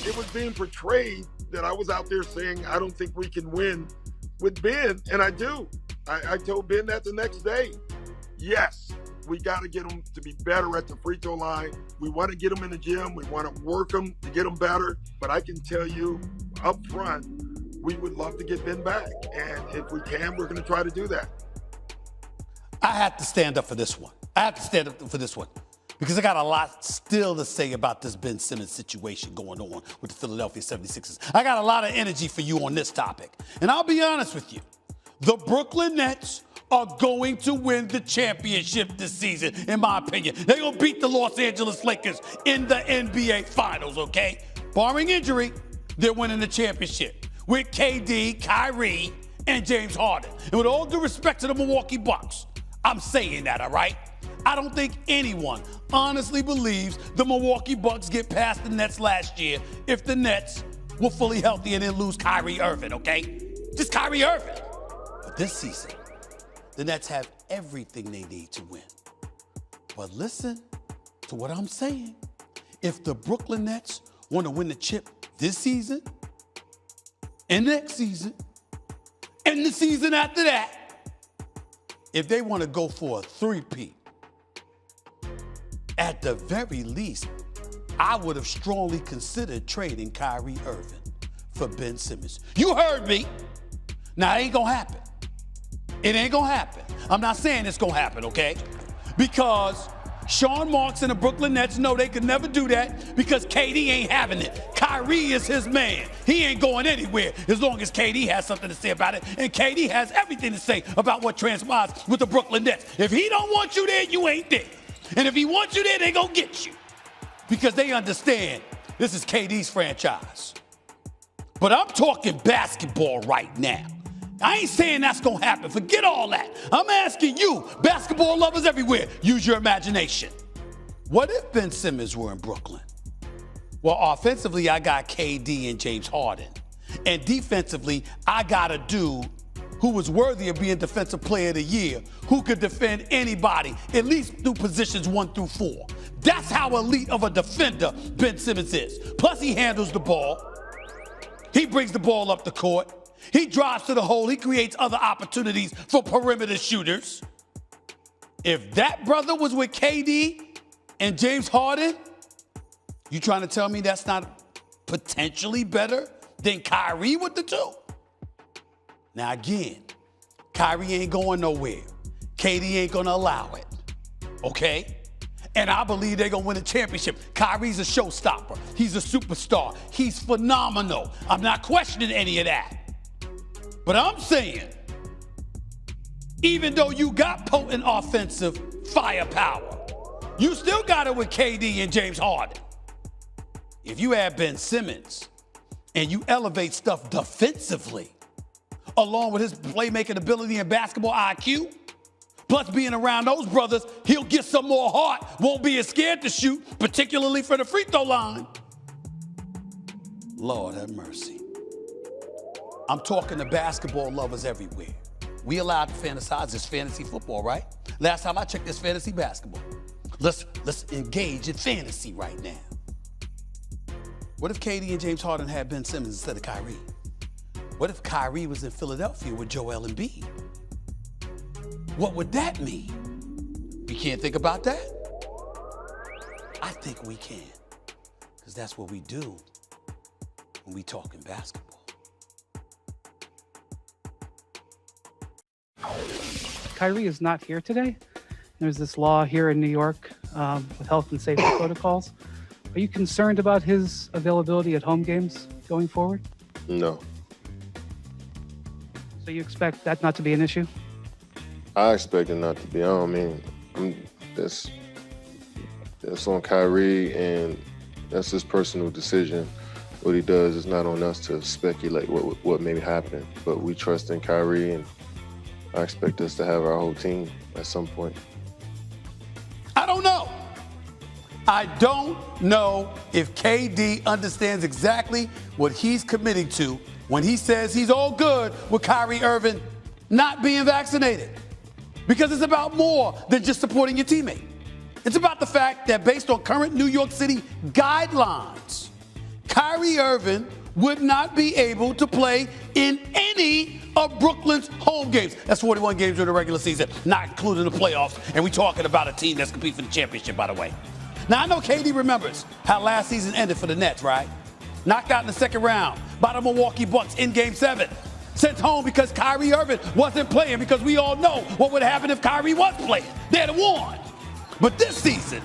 it was being portrayed that I was out there saying, I don't think we can win with Ben, and I do. I told Ben that the next day. Yes, we got to get them to be better at the free throw line. We want to get them in the gym. We want to work them to get them better. But I can tell you up front, we would love to get Ben back. And if we can, we're going to try to do that. I have to stand up for this one. Because I got a lot still to say about this Ben Simmons situation going on with the Philadelphia 76ers. I got a lot of energy for you on this topic. And I'll be honest with you. The Brooklyn Nets are going to win the championship this season, in my opinion. They're going to beat the Los Angeles Lakers in the NBA Finals, okay? Barring injury, they're winning the championship with KD, Kyrie, and James Harden. And with all due respect to the Milwaukee Bucks, I'm saying that, all right? I don't think anyone honestly believes the Milwaukee Bucks get past the Nets last year if the Nets were fully healthy and didn't lose Kyrie Irving, okay? Just Kyrie Irving. But this season, the Nets have everything they need to win. But listen to what I'm saying. If the Brooklyn Nets want to win the chip this season, and next season, and the season after that, if they want to go for a three-peat, at the very least, I would have strongly considered trading Kyrie Irving for Ben Simmons. You heard me. Now, it ain't going to happen. It ain't going to happen. I'm not saying it's going to happen, okay? Because Sean Marks and the Brooklyn Nets know they could never do that because KD ain't having it. Kyrie is his man. He ain't going anywhere as long as KD has something to say about it. And KD has everything to say about what transpires with the Brooklyn Nets. If he don't want you there, you ain't there. And if he wants you there, they gonna get you. Because they understand this is KD's franchise. But I'm talking basketball right now. I ain't saying that's gonna happen. Forget all that. I'm asking you, basketball lovers everywhere, use your imagination. What if Ben Simmons were in Brooklyn? Well, offensively, I got KD and James Harden. And defensively, I got a dude who was worthy of being Defensive Player of the Year, who could defend anybody, at least through positions 1 through 4. That's how elite of a defender Ben Simmons is. Plus, he handles the ball. He brings the ball up the court. He drives to the hole. He creates other opportunities for perimeter shooters. If that brother was with KD and James Harden, you trying to tell me that's not potentially better than Kyrie with the two? Now, again, Kyrie ain't going nowhere. KD ain't going to allow it, okay? And I believe they're going to win a championship. Kyrie's a showstopper. He's a superstar. He's phenomenal. I'm not questioning any of that. But I'm saying, even though you got potent offensive firepower, you still got it with KD and James Harden. If you add Ben Simmons and you elevate stuff defensively, along with his playmaking ability and basketball IQ, plus being around those brothers, he'll get some more heart, won't be as scared to shoot, particularly for the free throw line. Lord have mercy. I'm talking to basketball lovers everywhere. We allowed to fantasize. This fantasy football, right? Last time I checked, this fantasy basketball. Let's engage in fantasy right now. What if KD and James Harden had Ben Simmons instead of Kyrie? What if Kyrie was in Philadelphia with Joel Embiid? What would that mean? We can't think about that? I think we can, because that's what we do when we talking basketball. Kyrie is not here today. There's this law here in New York with health and safety protocols. Are you concerned about his availability at home games going forward? No. So you expect that not to be an issue? I expect it not to be. That's on Kyrie, and that's his personal decision. What he does is not on us to speculate what may happen. But we trust in Kyrie, and I expect us to have our whole team at some point. I don't know. I don't know if KD understands exactly what he's committing to when he says he's all good with Kyrie Irving not being vaccinated. Because it's about more than just supporting your teammate. It's about the fact that based on current New York City guidelines, Kyrie Irving would not be able to play in any of Brooklyn's home games. That's 41 games during the regular season, not including the playoffs. And we're talking about a team that's competing for the championship, by the way. Now, I know KD remembers how last season ended for the Nets, right? Knocked out in the second round by the Milwaukee Bucks in Game 7. Sent home because Kyrie Irving wasn't playing, because we all know what would happen if Kyrie was playing. They'd have won. But this season,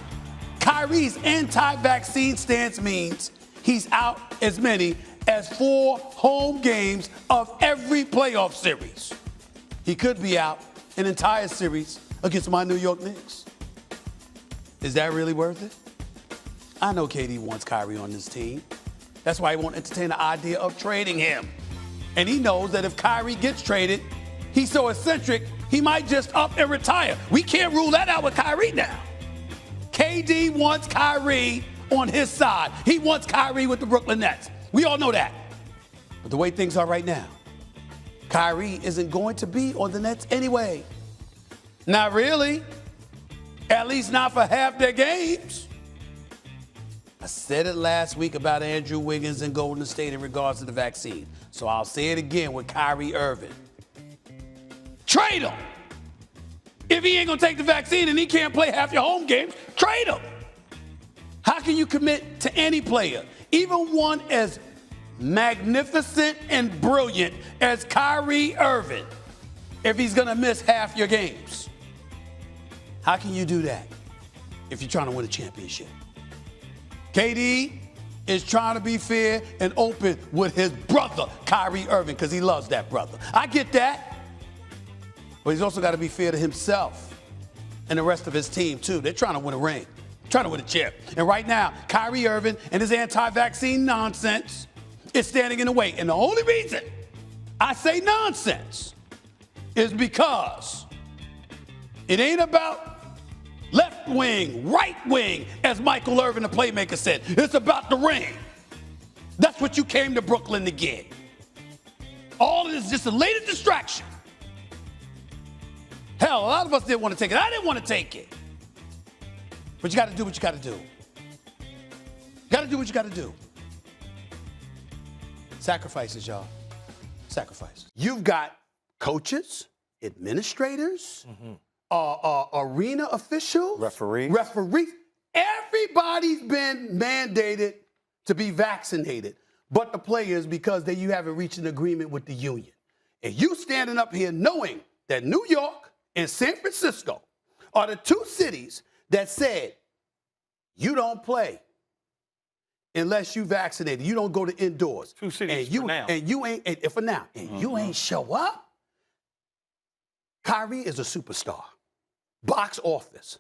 Kyrie's anti-vaccine stance means he's out as many as 4 home games of every playoff series. He could be out an entire series against my New York Knicks. Is that really worth it? I know KD wants Kyrie on this team. That's why he won't entertain the idea of trading him. And he knows that if Kyrie gets traded, he's so eccentric, he might just up and retire. We can't rule that out with Kyrie now. KD wants Kyrie on his side. He wants Kyrie with the Brooklyn Nets. We all know that. But the way things are right now, Kyrie isn't going to be on the Nets anyway. Not really. At least not for half their games. I said it last week about Andrew Wiggins and Golden State in regards to the vaccine. So I'll say it again with Kyrie Irving. Trade him. If he ain't going to take the vaccine and he can't play half your home games, trade him. How can you commit to any player, even one as magnificent and brilliant as Kyrie Irving, if he's going to miss half your games? How can you do that if you're trying to win a championship? KD is trying to be fair and open with his brother, Kyrie Irving, because he loves that brother. I get that. But he's also got to be fair to himself and the rest of his team, too. They're trying to win a ring, trying to win a chip. And right now, Kyrie Irving and his anti-vaccine nonsense is standing in the way. And the only reason I say nonsense is because it ain't about left wing, right wing, as Michael Irvin, the playmaker, said. It's about the ring. That's what you came to Brooklyn to get. All of this is just the latest distraction. Hell, a lot of us didn't want to take it. I didn't want to take it. But you got to do what you got to do. You got to do what you got to do. Sacrifices, y'all. Sacrifices. You've got coaches, administrators, arena officials, referees. Everybody's been mandated to be vaccinated, but the players, because you haven't reached an agreement with the union. And you standing up here knowing that New York and San Francisco are the 2 cities that said you don't play unless you vaccinated. You don't go to indoors. 2 cities and you, for now. And you ain't, and for now, and you ain't show up. Kyrie is a superstar. Box office.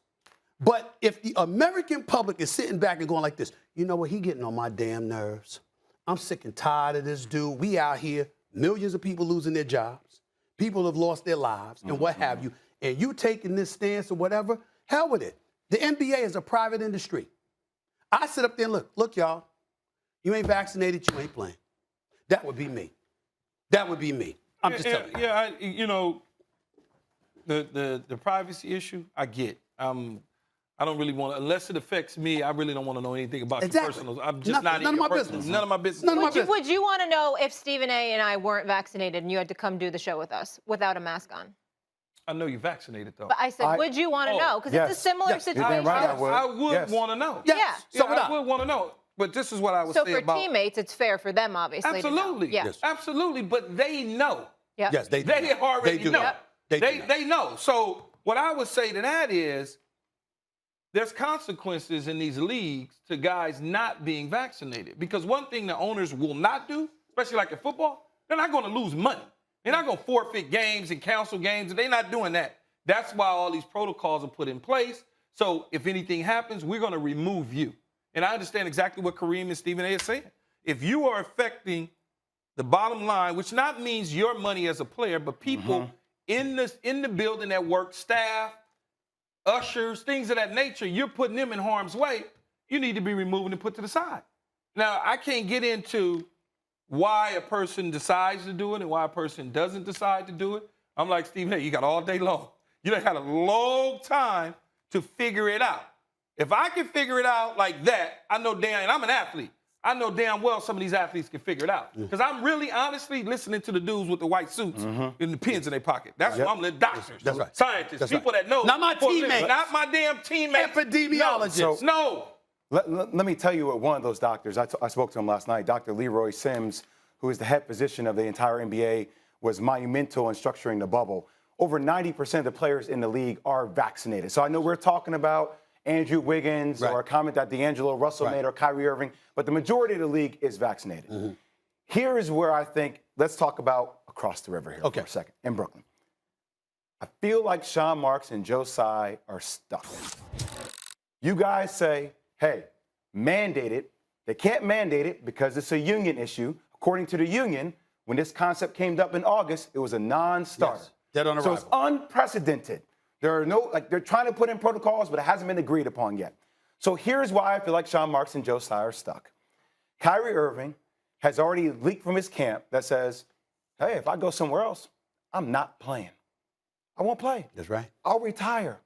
But if the American public is sitting back and going like this, you know what, he getting on my damn nerves. I'm sick and tired of this dude. We out here, millions of people losing their jobs. People have lost their lives and what have you. And you taking this stance or whatever, hell with it. The NBA is a private industry. I sit up there and look, y'all, you ain't vaccinated, you ain't playing. That would be me. That would be me. I'm just telling you. Yeah, you know, the privacy issue, I get. I don't really want to, unless it affects me, I really don't want to know anything about your personal. I'm just not in your business. None of my business. None of my business. Would you want to know if Stephen A. and I weren't vaccinated and you had to come do the show with us without a mask on? I know you're vaccinated, though. But I said, would you want to know? Because it's a similar situation. I would want to know. Yes. Yeah, I would want to know. But this is what I was saying about. So for teammates, it's fair for them, obviously. Absolutely. To know. Yeah. Yes. Absolutely. But they know. Yep. Yes, they do. They already know. Yep. They know. So what I would say to that is, there's consequences in these leagues to guys not being vaccinated. Because one thing the owners will not do, especially like in football, they're not going to lose money. They're not going to forfeit games and cancel games. They're not doing that. That's why all these protocols are put in place. So if anything happens, we're going to remove you. And I understand exactly what Kareem and Stephen A. are saying. If you are affecting the bottom line, which not means your money as a player, but people in the building at work, staff, ushers, things of that nature, you're putting them in harm's way, you need to be removed and put to the side. Now, I can't get into why a person decides to do it and why a person doesn't decide to do it. I'm like, Stephen, hey, you got all day long. You done had a long time to figure it out. If I can figure it out like that, I know damn, and I'm an athlete. I know damn well some of these athletes can figure it out. Because I'm really honestly listening to the dudes with the white suits and the pens in their pocket. That's what I'm listening. Doctors, That's right. scientists, That's people right. that know. Not my teammates. Not my damn teammates. Epidemiologists. No. Let me tell you what one of those doctors, I spoke to him last night, Dr. Leroy Sims, who is the head physician of the entire NBA, was monumental in structuring the bubble. Over 90% of the players in the league are vaccinated. So I know we're talking about Andrew Wiggins or a comment that D'Angelo Russell made or Kyrie Irving, but the majority of the league is vaccinated. Here is where I think, let's talk about across the river here for a second, in Brooklyn. I feel like Sean Marks and Joe Tsai are stuck. You guys say, hey, mandate it. They can't mandate it because it's a union issue. According to the union, when this concept came up in August, it was a non-starter. Yes. Dead on arrival. So it's unprecedented. There are no, they're trying to put in protocols, but it hasn't been agreed upon yet. So here's why I feel like Sean Marks and Joe Tsai are stuck. Kyrie Irving has already leaked from his camp that says, hey, if I go somewhere else, I'm not playing. I won't play. That's right. I'll retire.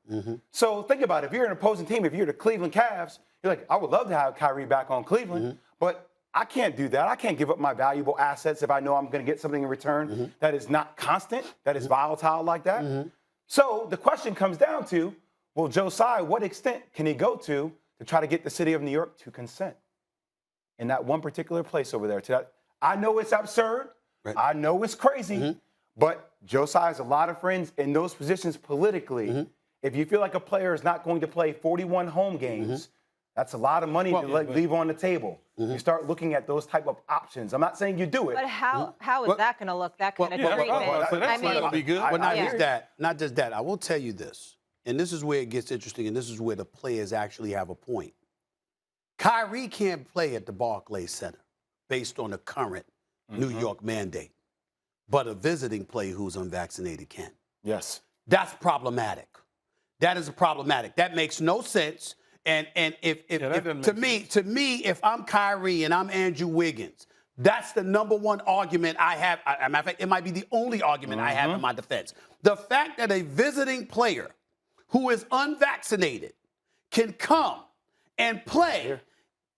So think about it. If you're an opposing team, if you're the Cleveland Cavs, you're like, I would love to have Kyrie back on Cleveland, but I can't do that. I can't give up my valuable assets if I know I'm going to get something in return that is not constant, that is volatile like that. So the question comes down to, well, Joe Tsai, what extent can he go to try to get the city of New York to consent in that one particular place over there? I know it's absurd. Right. I know it's crazy. But Joe Tsai has a lot of friends in those positions politically. If you feel like a player is not going to play 41 home games, that's a lot of money to leave on the table. You start looking at those type of options. I'm not saying you do it. But how is that going to look, that kind of treatment? That's not going to be good. But not just that. I will tell you this, and this is where it gets interesting, and this is where the players actually have a point. Kyrie can't play at the Barclays Center based on the current New York mandate, but a visiting player who's unvaccinated can. Yes. That's problematic. That is problematic. That makes no sense. And if to me, if I'm Kyrie and I'm Andrew Wiggins, that's the number one argument I have. As a matter of fact, it might be the only argument I have in my defense. The fact that a visiting player who is unvaccinated can come and play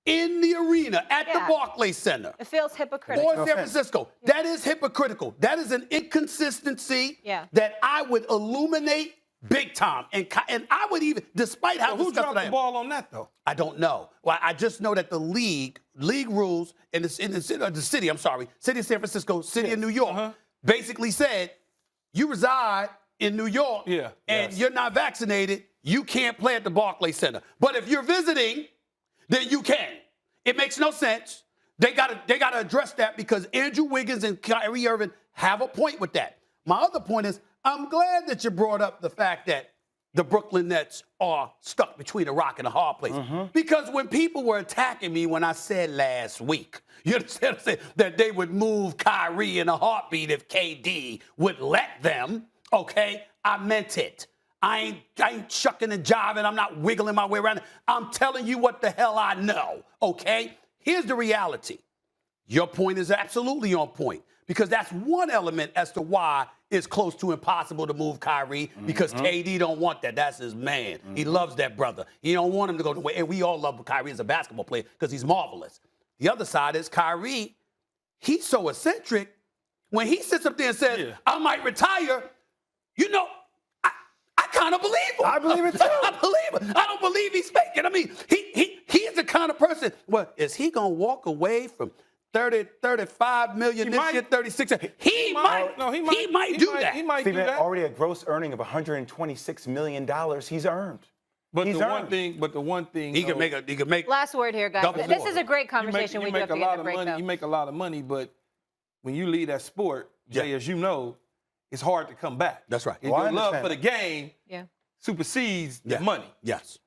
in the arena at the Barclays Center. It feels hypocritical. Or San Francisco. That is hypocritical. That is an inconsistency that I would illuminate big time. And I would even, despite how who dropped the ball on that, though? I don't know. Well, I just know that the league rules in the city of San Francisco, city of New York, basically said, you reside in New York and you're not vaccinated, you can't play at the Barclays Center. But if you're visiting, then you can. It makes no sense. They gotta address that because Andrew Wiggins and Kyrie Irving have a point with that. My other point is, I'm glad that you brought up the fact that the Brooklyn Nets are stuck between a rock and a hard place. Because when people were attacking me when I said last week, you understand what I'm saying, that they would move Kyrie in a heartbeat if KD would let them, okay, I meant it. I ain't shucking and jiving. I'm not wiggling my way around. I'm telling you what the hell I know, okay? Here's the reality. Your point is absolutely on point because that's one element as to why it's close to impossible to move Kyrie because KD don't want that. That's his man. He loves that brother. He don't want him to go away. And we all love Kyrie as a basketball player because he's marvelous. The other side is Kyrie. He's so eccentric. When he sits up there and says, I might retire, you know, I kind of believe him. I believe it too. I believe him. I don't believe he's faking. I mean, he is the kind of person, well, is he going to walk away from 35 million this year, 36? He might do that. He might do that. Already a gross earning of $126 million he's earned. But the one thing he can make Last word here, guys. This is a great conversation. We do have to get to break, though. You make a lot of money, but when you leave that sport, Jay, as you know, it's hard to come back. That's right. Your love for the game supersedes the money. Yes.